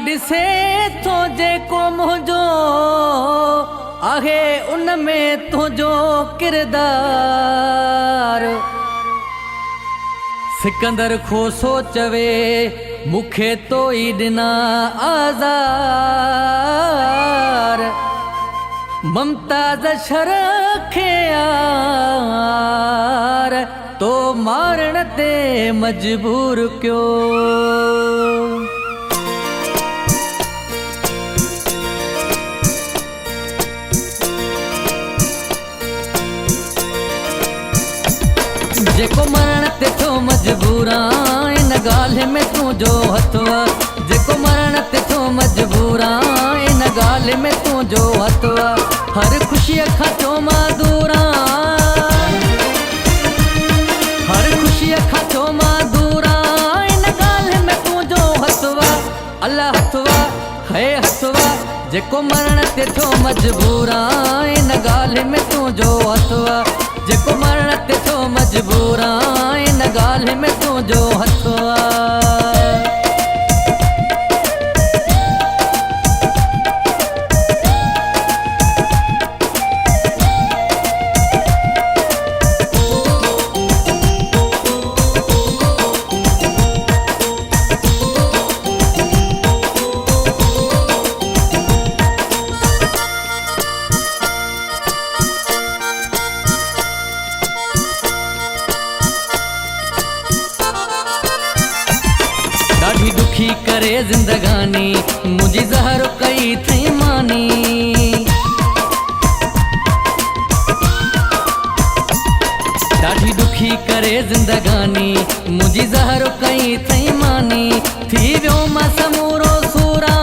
ॾिसे थो जेको मुंहिंजो आहे उन में तुंहिंजो किरदार। सिकंदर खोसो चवे मूंखे तो ई ॾिना आज़ार। मुमताज़ शरखे यार तो मारण ते मजबूर क्यों। जेको मरण ते थो मजबूर इन ॻाल्हि में तुंहिंजो हथु आ। जेको मरण ते थो मजबूर इन ॻाल्हि में तुंहिंजो हथु आ। हर ख़ुशीअ खां थो मां दूर हर ख़ुशीअ खां थो मां दूर इन ॻाल्हि में तुंहिंजो हथु आ। अल्लाह हथु आ है हथु आ। जेको मरण ते थो मजबूर इन ॻाल्हि में तुंहिंजो हथु आ। जेको मरण ते थो मजबूर इन ॻाल्हि में तुंहिंजो हथु आ। ॾाढी दुखी करे ज़िंदगानी मुंहिंजी ज़हर कई थई मानी। ॾाढी दुखी करे ज़िंदगानी मुंहिंजी ज़हर कई थई मानी। थी वियो मां समूरो सूरा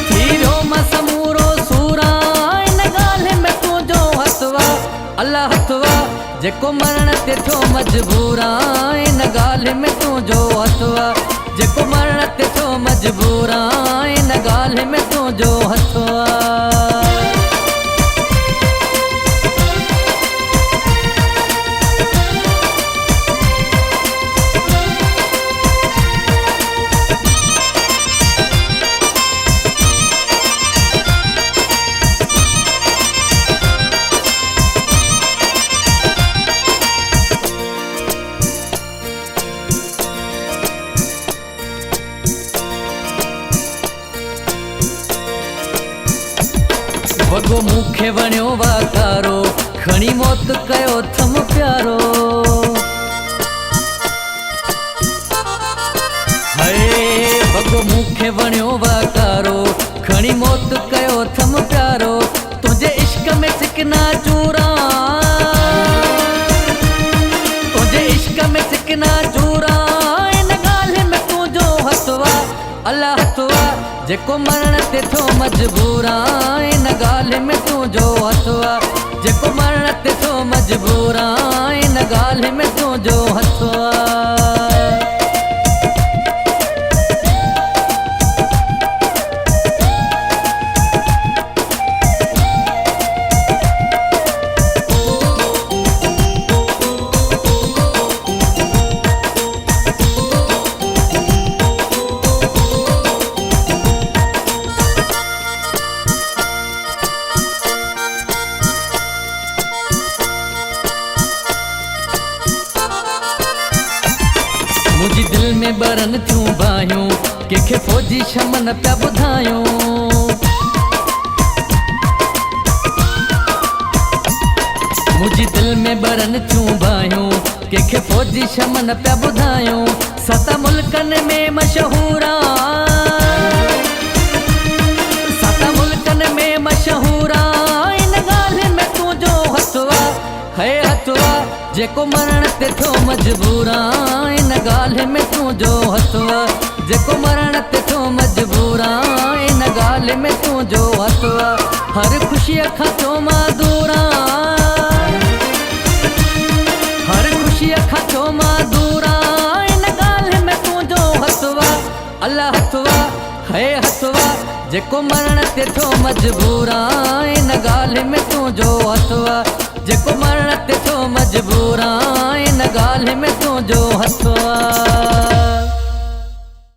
थी वियो मां समूरो सूरा इन ॻाल्हि में तुंहिंजो हथु आ। अल्लाह हथु आ। जेको मरण ते थो मजबूर इन ॻाल्हि में तुंहिंजो हथु आ। जेको मरण ते थो मजबूर इन ॻाल्हि में तुंहिंजो हथु आ। वॻो मूंखे वणियो वाकारो खणी मौत कयो थम प्यारो। हाय वॻो मूंखे वणियो वाकारो खणी मौत कयो थम प्यारो। तुंहिंजे इश्क में चिकना चूरा तुंहिंजे इश्क में चिकना चूरा इन ॻाल्हि में तुंहिंजो हथु आ। अल्लाह हथु आ। जेको मरण ते थो मजबूर इन ॻाल्हि में तुंहिंजो हथु आ। जेको मरण ते थो मजबूर इन ॻाल्हि में तुंहिंजो हथु आ। मुंहिंजी दिलि में ॿरन थियूं बाहियूं कंहिंखे फ़ौजी शमन पिया ॿुधायूं। मुंहिंजी दिलि में ॿरन थियूं बाहियूं कंहिंखे फ़ौजी शमन पिया ॿुधायूं। 7 मुल्कनि में मशहूर 7 मुल्कनि में मशहूर इन ॻाल्हि में तुंहिंजो हथु आ है हथु आ। जेको मरण ते थो मजबूर इन ॻाल्हि में तुंहिंजो हथु आ। जेको मरण ते थो मजबूर इन ॻाल्हि में तुंहिंजो हथु आ। हर ख़ुशीअ खां थो मां दूर हर ख़ुशीअ खां थो मां दूर इन ॻाल्हि में तुंहिंजो हथु आ। अल्लाह हथु आ है हथु आ। जेको मरण ते थो मजबूर इन ॻाल्हि में तुंहिंजो हथु आ। जेको मरण ते थो मजबूर इन ॻाल्हि में तुंहिंजो हथु आ।